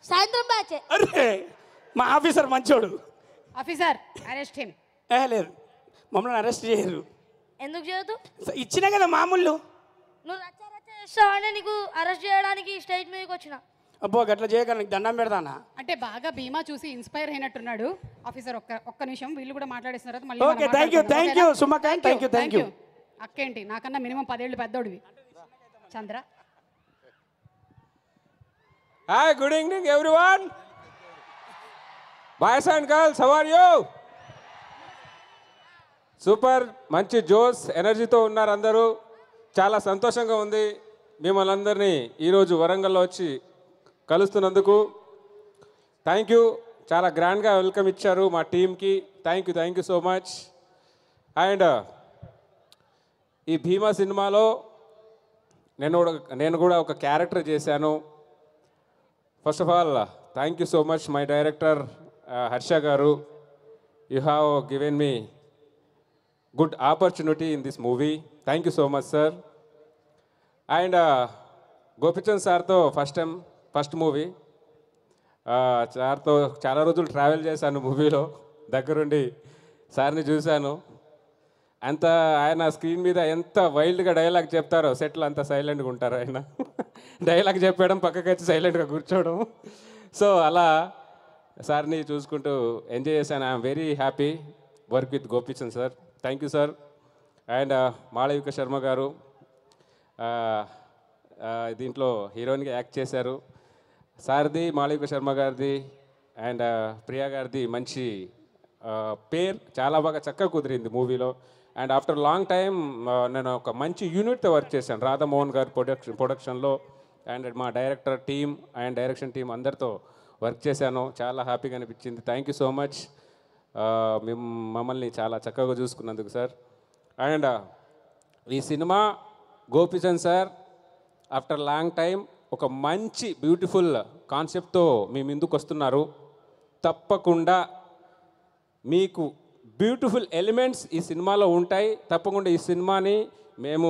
సాయంత్రం బ్యాచ్. అరే మా ఆఫీసర్ మంచోడు. Officer arrest him. లేదు, మమ్మల్ని అరెస్ట్ చేయరు. ఎందుకు చేయదు? ఇచ్చినా కదా మామూలు. నువ్వు రచ్చ చేస్తావని నీకు అరెస్ట్ చేయడానికి స్టేజ్ మీదకి వచ్చిన. అబ్బో గట్లా చేయగలను, దండం పెడతానా? అంటే బాగా భీమా చూసి ఇన్స్పైర్ అయినట్టున్నాడు ఆఫీసర్. ఒక్క నిమిషం, వీళ్ళు కూడా మాట్లాడేసిన తర్వాత okay, thank you Sumakanth, thank you. అక్కేంటి నాకన్నా మినిమం 10 ఏళ్ళు పెద్దోడివి. Chandra. Hi, good evening everyone. Boys and girls, how are you? Super, మంచి జోస్ ఎనర్జీతో ఉన్నారు అందరూ. చాలా సంతోషంగా ఉంది మిమ్మల్ని అందరినీ ఈరోజు వరంగల్లో వచ్చి కలుస్తున్నందుకు. థ్యాంక్ యూ, చాలా గ్రాండ్గా వెల్కమ్ ఇచ్చారు మా టీంకి. Thank you so much. And ఈ భీమా సినిమాలో నేను కూడా ఒక క్యారెక్టర్ చేశాను. First of all thank you so much my director Harsha గారు. You have given me good opportunity in this movie. Thank you so much sir. And Gopichand సార్తో ఫస్ట్ మూవీ. సార్తో చాలా రోజులు ట్రావెల్ చేశాను మూవీలో, దగ్గరుండి సార్ని చూశాను. అంత ఆయన స్క్రీన్ మీద ఎంత వైల్డ్గా డైలాగ్ చెప్తారో, సెట్లో అంత సైలెంట్గా ఉంటారు ఆయన. డైలాగ్ చెప్పడం, పక్కకి వచ్చి సైలెంట్గా కూర్చోవడం. సో అలా సార్ని చూసుకుంటూ ఎంజాయ్ చేశాను. I'm very happy work with Gopichand sir. Thank you sir. And Malavika Sharma గారు దీంట్లో హీరోయిన్గా యాక్ట్ చేశారు. సార్ది, మాళవిక శర్మ గారిది అండ్ ప్రియా గారిది మంచి పేరు చాలా బాగా చక్కగా కుదిరింది మూవీలో. అండ్ ఆఫ్టర్ లాంగ్ టైమ్ నేను ఒక మంచి యూనిట్తో వర్క్ చేశాను రాధామోహన్ గారి ప్రొడక్షన్లో. అండ్ మా director team and direction team అందరితో వర్క్ చేశాను. చాలా హ్యాపీగా అనిపించింది. థ్యాంక్ యూ సో మచ్ మమ్మల్ని చాలా చక్కగా చూసుకున్నందుకు సార్. అండ్ ఈ cinema Gopichand sir after long time ఒక మంచి బ్యూటిఫుల్ కాన్సెప్ట్తో మీ ముందుకు వస్తున్నారు. తప్పకుండా మీకు బ్యూటిఫుల్ ఎలిమెంట్స్ ఈ సినిమాలో ఉంటాయి. తప్పకుండా ఈ సినిమాని మేము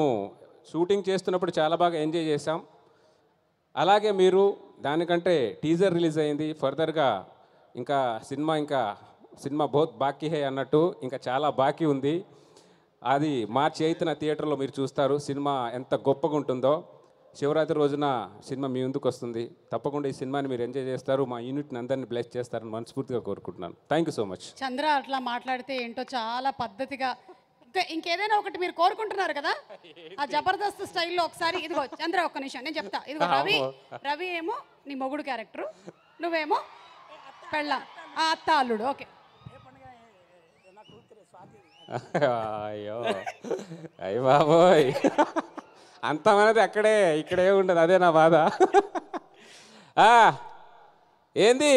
షూటింగ్ చేస్తున్నప్పుడు చాలా బాగా ఎంజాయ్ చేసాం. అలాగే మీరు దానికంటే టీజర్ రిలీజ్ అయింది, ఫర్దర్గా ఇంకా సినిమా బహుత్ బాకీ హే అన్నట్టు ఇంకా చాలా బాకీ ఉంది. అది మార్చి 8న థియేటర్లో మీరు చూస్తారు సినిమా ఎంత గొప్పగా ఉంటుందో. శివరాత్రి రోజున సినిమా మీ ముందుకు వస్తుంది. తప్పకుండా ఈ సినిమాని మీరు ఎంజాయ్ చేస్తారు. మా యూనిట్ని అందరినీ బ్లెస్ చేస్తారని మనస్ఫూర్తిగా కోరుకుంటున్నాను. Thank you so much. Chandra అట్లా మాట్లాడితే ఏంటో చాలా పద్ధతిగా ఇంకేదైనా ఒకటి మీరు కోరుకుంటున్నారు కదా, ఆ జబర్దస్త్ స్టైల్లో ఒకసారి. ఇదిగో చంద్ర, ఒక్క నిమిషం నేను చెప్తా. ఇదిగో రవి ఏమో నీ మొగుడు క్యారెక్టరు, నువ్వేమో పెళ్ళ అత్త అల్లుడు. ఓకే. అయ్యో అయ్య బాబోయ్, అంతమనేది ఇక్కడే ఉండదు. అదే నా బాధ. ఏంది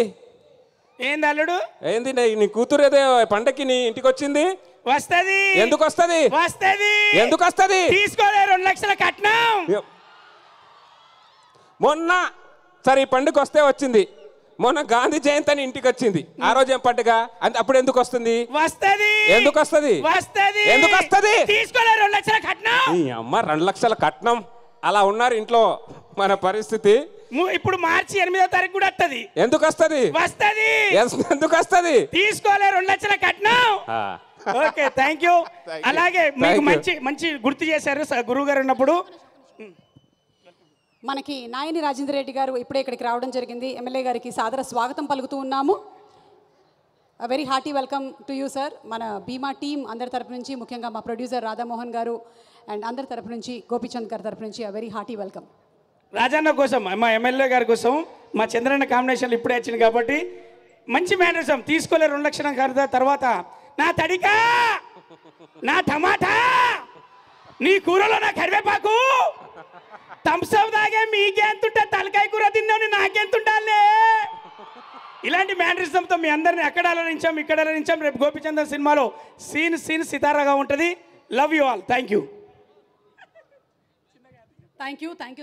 అల్లుడు? ఏంది నీ కూతురు ఏదో పండక్కి నీ ఇంటికి వచ్చింది? వస్తది. ఎందుకు వస్తది? ఎందుకు వస్తది? తీసుకోలే 2 లక్షల కట్నం. మొన్న సరే ఈ పండుగ వస్తే వచ్చింది. మొన్న గాంధీ జయంతి అని ఇంటికి వచ్చింది. ఆ రోజు ఏం పండుగ? అప్పుడు ఎందుకు వస్తుంది? ఎందుకు వస్తుంది? ఎందుకు వస్తుంది? తీసుకోలే 2 లక్షల కట్నం. ఈ అమ్మ 2 లక్షల కట్నం. అలా ఉన్నారు ఇంట్లో మన పరిస్థితి. ఇప్పుడు మార్చి 8వ తారీఖు కూడా వస్తుంది. ఎందుకు వస్తుంది? ఎందుకు వస్తుంది? తీసుకోలే 2 లక్షల కట్నం. Okay, thank you. అలాగే మీకు మంచి గుర్తు చేశారు గురువు గారు ఉన్నప్పుడు. మనకి నాయని రాజేంద్ర రెడ్డి గారు ఇప్పుడే ఇక్కడికి రావడం జరిగింది. ఎమ్మెల్యే గారికి సాదర స్వాగతం పలుకుతూ ఉన్నాము. Very hearty welcome to you sir. మన బీమా టీం అందరి తరపు నుంచి, ముఖ్యంగా మా ప్రొడ్యూసర్ రాధామోహన్ గారు అండ్ అందరి తరపు నుంచి, గోపీచంద్ గారి తరపు నుంచి వెరీ హార్టీ వెల్కమ్. రాజన్న కోసం, మా ఎమ్మెల్యే గారి కోసం, మా చంద్రన్న కాంబినేషన్లు ఇప్పుడే వచ్చింది కాబట్టి మంచి మేనరిజం. తీసుకోలే 2 లక్షల ఖరీదు. తర్వాత నా తడికా, నా టమాటా, నీ కూరలో నా కరివేపాకు, థమ్స్అప్ తాగే మీకెంతుంటే తలకాయ కూర తిన్నాను నాకెంతుండాలే. ఇలాంటి మేనరిజంతో మీ అందరిని అక్కడ అలరించాం, ఇక్కడ అలరించాం. రేపు గోపీచంద్ సినిమాలో సీన్ సితారాగా ఉంటుంది. Love you all. Thank you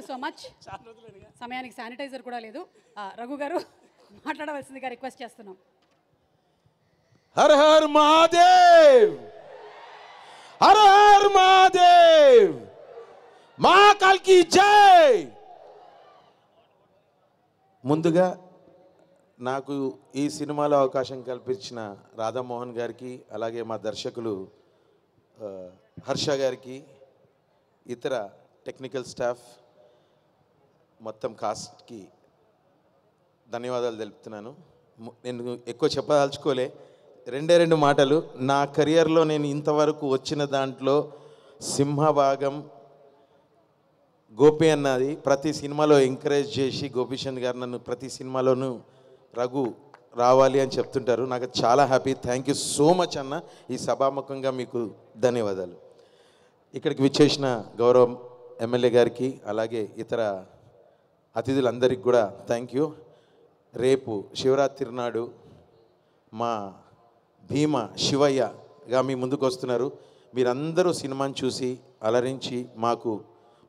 so much. సమయానికి శానిటైజర్ కూడా లేదు. రఘు గారు మాట్లాడవలసిందిగా రిక్వెస్ట్ చేస్తున్నాం. हर हर महादेव, हर हर महादेव, महाकाल की जय. ముందుగా నాకు ఈ సినిమాలో అవకాశం కల్పించిన రాధామోహన్ గారికి, అలాగే మా దర్శకులు హర్ష గారికి, ఇతర టెక్నికల్ స్టాఫ్, మొత్తం కాస్ట్కి ధన్యవాదాలు తెలుపుతున్నాను. నేను ఎక్కువ చెప్పదలుచుకోలే, 2 మాటలు. నా కెరియర్లో నేను ఇంతవరకు వచ్చిన దాంట్లో సింహభాగం గోపి అన్నది. ప్రతి సినిమాలో ఎంకరేజ్ చేసి గోపీచంద్ గారు నన్ను ప్రతి సినిమాలోనూ రఘు రావాలి అని చెప్తుంటారు. నాకు చాలా happy. Thank you so much అన్న. ఈ సభాముఖంగా మీకు ధన్యవాదాలు. ఇక్కడికి విచ్చేసిన గౌరవం ఎమ్మెల్యే గారికి, అలాగే ఇతర అతిథులందరికీ కూడా థ్యాంక్ యూ. రేపు శివరాత్రి నాడు మా భీమా శివయ్యగా మీ ముందుకు వస్తున్నారు. మీరందరూ సినిమాని చూసి అలరించి మాకు,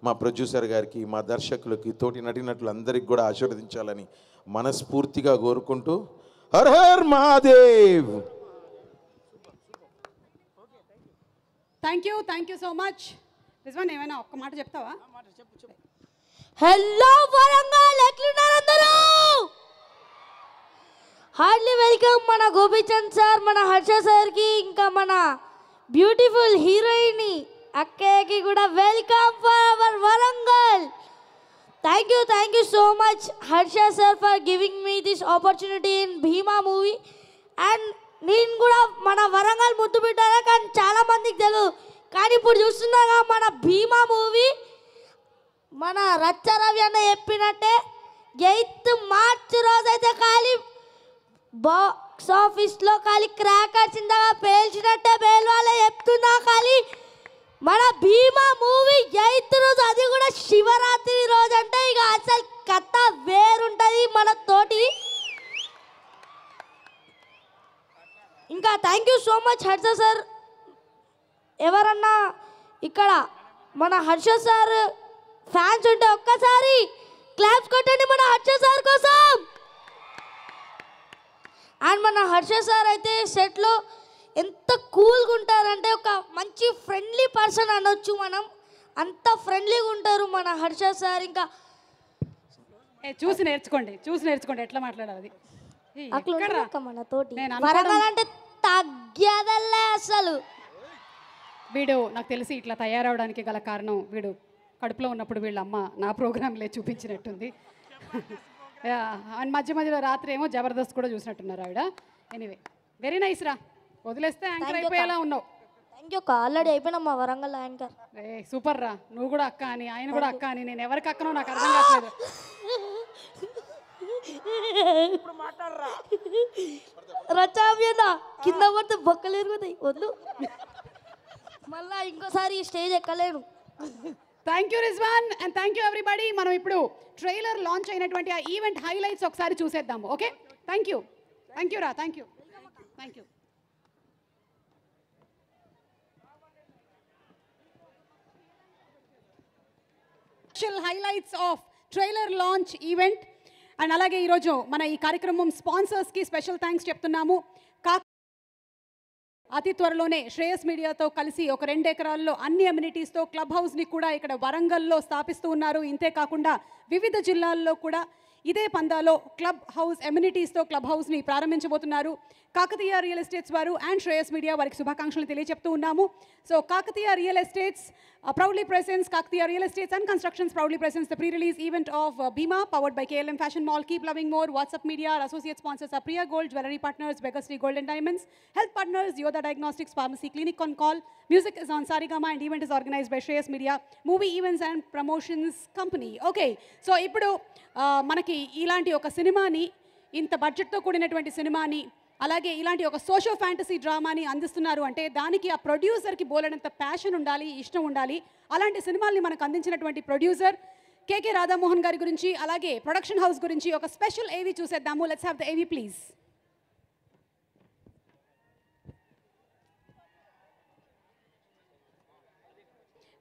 మా ప్రొడ్యూసర్ గారికి, మా దర్శకులకి, తోటి నటినటులందరికీ కూడా ఆశీర్వదించాలని మనస్ఫూర్తిగా కోరుకుంటూ her her Mahadev. Thank you so much. Rizwan, ఏమైనా ఒక్క మాట చెప్తావా? హలో వరంగల్, ఎట్లున్నారు అందరూ? హార్డ్లీ వెల్కమ్ మన గోపీచంద్ సార్, మన హర్ష సార్కి, ఇంకా మన బ్యూటిఫుల్ హీరోయిన్ అక్కయ్యకి కూడా welcome for hour Warangal. Thank you so much Harsha sir for giving me this opportunity in Bhima movie. And నేను కూడా మన వరంగల్ ముద్దు పెట్టారా, కానీ చాలా మందికి తెలియదు. కానీ ఇప్పుడు చూస్తున్నాగా మన భీమా మూవీ మన రచ్చ రవి అన్న చెప్పినట్టే 8th మార్చ్ రోజైతే ఖాళీ బాక్స్ ఆఫీస్లో ఖాళీ క్రాకర్స్ ఇందాక పేల్చినట్టే పేలవాలే చెప్తున్నా. ఖాళీ మన భీమా మూవీ 8th రోజు, అది కూడా శివరాత్రి రోజు అంటే ఇక అసలు కథ వేరుంటుంది మన తోటి. ఇంకా thank you so much Harsha sir. ఎవరన్నా ఇక్కడ మన హర్ష సార్ ఫ్యాన్స్ ఉంటే ఒక్కసారి క్లాప్స్ కొట్టండి మన హర్ష సార్ కోసం. అండ్ మన హర్ష సార్ అయితే సెట్లో ఎంత కూల్గా ఉంటారంటే ఒక మంచి ఫ్రెండ్లీ పర్సన్ అనొచ్చు మనం. అంత ఫ్రెండ్లీగా ఉంటారు మన హర్ష సార్. ఇంకా చూసి నేర్చుకోండి ఎట్లా మాట్లాడాలి. అట్లా ఉంటుంది అక్క మన తోటి నేను అనుకోవడం- వరంగల్ అంటే తగ్గదల్లే అసలు. వీడు నాకు తెలిసి ఇట్లా తయారవడానికి గల కారణం వీడు కడుపులో ఉన్నప్పుడు వీళ్ళ అమ్మ నా ప్రోగ్రాంలే చూపించినట్టుంది. అండ్ మధ్య మధ్యలో రాత్రి ఏమో జబర్దస్త్ కూడా చూసినట్టున్నారు ఆవిడ. ఎనీవే వెరీ నైస్ రా, వదిలేస్తే యాంకర్ అయిపోయేలా ఉన్నావు. థ్యాంక్ యూ అక్క, ఆల్రెడీ అయిపోయినా మా వరంగల్ యాంకర్. సూపర్ రా, నువ్వు కూడా అక్క అని ఆయన కూడా అక్క అని. నేను ఎవరికి అక్కనో నాకు అర్థం కావట్లేదు. రచావ్యనా కింద పడితే బొక్కలు ఎరుగుతాయి, వద్దు మళ్ళా ఇంకోసారి స్టేజ్ ఎక్కలేను. Thank you Rizwan and thank you everybody. మనం ఇప్పుడు ట్రైలర్ లాంచ్ అయినటువంటి ఆ ఈవెంట్ హైలైట్స్ ఒకసారి చూసేద్దాము. ఓకే, థ్యాంక్ యూ రా, thank you. Special highlights of trailer launch event. And అలాగే ఈరోజు మన ఈ కార్యక్రమం స్పాన్సర్స్కి స్పెషల్ థ్యాంక్స్ చెప్తున్నాము. అతి త్వరలోనే శ్రేయస్ మీడియాతో కలిసి ఒక 2 ఎకరాల్లో అన్ని అమ్యూనిటీస్తో క్లబ్ హౌస్ని కూడా ఇక్కడ వరంగల్లో స్థాపిస్తూ ఉన్నారు. ఇంతే కాకుండా వివిధ జిల్లాల్లో కూడా ఇదే పందాలో క్లబ్ హౌస్ అమ్యూనిటీస్తో క్లబ్ హౌస్ని ప్రారంభించబోతున్నారు. కాకతీయ రియల్ ఎస్టేట్స్ వారు అండ్ శ్రేయస్ మీడియా వారికి శుభాకాంక్షలు తెలియజెప్తూ ఉన్నాము. So Kakatiya real estates proudly presents Kakatiya Real Estates and Constructions proudly presents the pre-release event of Bima powered by KLM Fashion Mall. Keep loving more. WhatsApp Media. Our associate sponsors are Priya Gold, Jewelry Partners, Begastri Gold and Diamonds, Health Partners, Yoda Diagnostics, Pharmacy Clinic on Call. Music is on Sarigama and event is organized by Shreyas Media, Movie Events and Promotions Company. Okay, so ఇప్పుడు మనకి ఇలాంటి ఒక సినిమాని, ఇంత బడ్జెట్తో కూడినటువంటి సినిమాని, అలాగే ఇలాంటి ఒక సోషో ఫ్యాంటసీ డ్రామాని అందిస్తున్నారు అంటే దానికి ఆ ప్రొడ్యూసర్కి బోలెడంత ప్యాషన్ ఉండాలి, ఇష్టం ఉండాలి. అలాంటి సినిమాల్ని మనకు అందించినటువంటి ప్రొడ్యూసర్ కేకే రాధామోహన్ గారి గురించి, అలాగే ప్రొడక్షన్ హౌస్ గురించి ఒక స్పెషల్ ఏవి చూసేద్దాము. లెట్స్ హ్యావ్ ద ఏవి ప్లీజ్.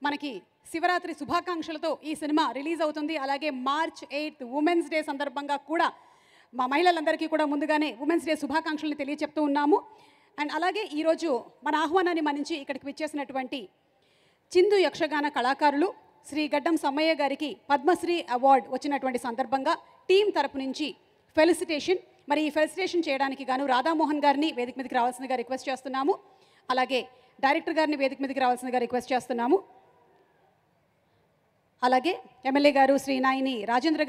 మనకి శివరాత్రి శుభాకాంక్షలతో ఈ సినిమా రిలీజ్ అవుతుంది. అలాగే March 8th ఉమెన్స్ డే సందర్భంగా కూడా మా మహిళలందరికీ కూడా ముందుగానే ఉమెన్స్ డే శుభాకాంక్షలను తెలియచెప్తూ ఉన్నాము. అండ్ అలాగే ఈరోజు మన ఆహ్వానాన్ని మన్నించి ఇక్కడికి విచ్చేసినటువంటి చిందు యక్షగాన కళాకారులు శ్రీ గడ్డం సమ్మయ్య గారికి పద్మశ్రీ అవార్డు వచ్చినటువంటి సందర్భంగా టీం తరపు నుంచి ఫెలిసిటేషన్. మరి ఈ ఫెలిసిటేషన్ చేయడానికి గాను రాధామోహన్ గారిని వేదిక మీదకి రావాల్సిందిగా రిక్వెస్ట్ చేస్తున్నాము. అలాగే డైరెక్టర్ గారిని వేదిక మీదకి రావాల్సిందిగా రిక్వెస్ట్ చేస్తున్నాము. అలాగే ఎమ్మెల్యే గారు శ్రీ నాయిని రాజేంద్ర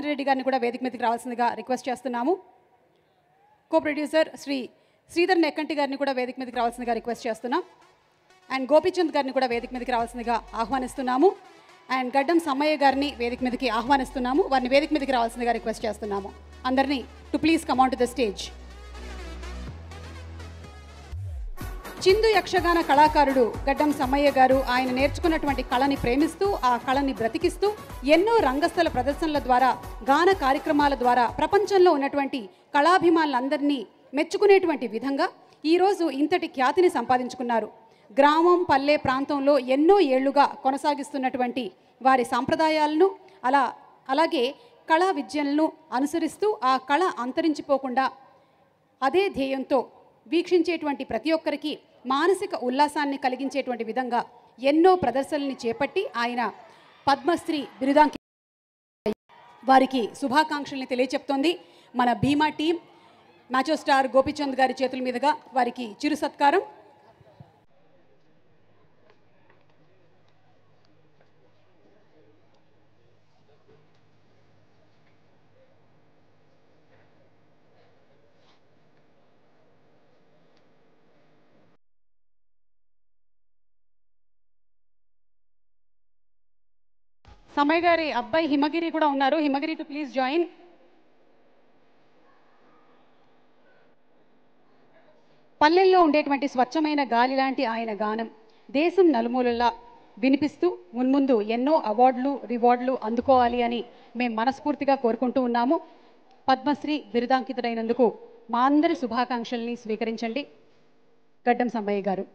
రెడ్డి గారిని కూడా వేదిక మీదకి రావాల్సిందిగా రిక్వెస్ట్ చేస్తున్నాము. కో ప్రొడ్యూసర్ శ్రీ శ్రీధర్ నెక్కంటి గారిని కూడా వేదిక మీదకి రావాల్సిందిగా రిక్వెస్ట్ చేస్తున్నాం. అండ్ గోపీచంద్ గారిని కూడా వేదిక మీదకి రావాల్సిందిగా ఆహ్వానిస్తున్నాము. అండ్ గడ్డం సమ్మయ్య గారిని వేదిక మీదకి ఆహ్వానిస్తున్నాము. వారిని వేదిక మీదకి రావాల్సిందిగా రిక్వెస్ట్ చేస్తున్నాము. అందరినీ to please come on to the stage. Chindu Yakshagana కళాకారుడు గడ్డం సమ్మయ్య గారు ఆయన నేర్చుకున్నటువంటి కళని ప్రేమిస్తూ, ఆ కళని బ్రతికిస్తూ ఎన్నో రంగస్థల ప్రదర్శనల ద్వారా, గాన కార్యక్రమాల ద్వారా ప్రపంచంలో ఉన్నటువంటి కళాభిమానులందరినీ మెచ్చుకునేటువంటి విధంగా ఈరోజు ఇంతటి ఖ్యాతిని సంపాదించుకున్నారు. గ్రామం, పల్లె ప్రాంతంలో ఎన్నో ఏళ్లుగా కొనసాగిస్తున్నటువంటి వారి సాంప్రదాయాలను అలాగే కళా విద్యలను అనుసరిస్తూ ఆ కళ అంతరించిపోకుండా అదే ధ్యేయంతో వీక్షించేటువంటి ప్రతి ఒక్కరికి మానసిక ఉల్లాసాన్ని కలిగించేటువంటి విధంగా ఎన్నో ప్రదర్శనల్ని చేపట్టి ఆయన పద్మశ్రీ బిరుదాంకి వారికి శుభాకాంక్షల్ని తెలియచెప్తోంది మన భీమా టీం. మ్యాచో స్టార్ గోపీచంద్ గారి చేతుల మీదుగా వారికి చిరు సత్కారం. సమయ్ గారి అబ్బాయి హిమగిరి కూడా ఉన్నారు. హిమగిరి టు ప్లీజ్ జాయిన్. పల్లెల్లో ఉండేటువంటి స్వచ్ఛమైన గాలి లాంటి ఆయన గానం దేశం నలుమూలలా వినిపిస్తూ మున్ముందు ఎన్నో అవార్డులు, రివార్డులు అందుకోవాలి అని మేము మనస్ఫూర్తిగా కోరుకుంటూ ఉన్నాము. పద్మశ్రీ బిరుదాంకితుడైనందుకు మా అందరి శుభాకాంక్షల్ని స్వీకరించండి గడ్డం సమ్మయ్య గారు.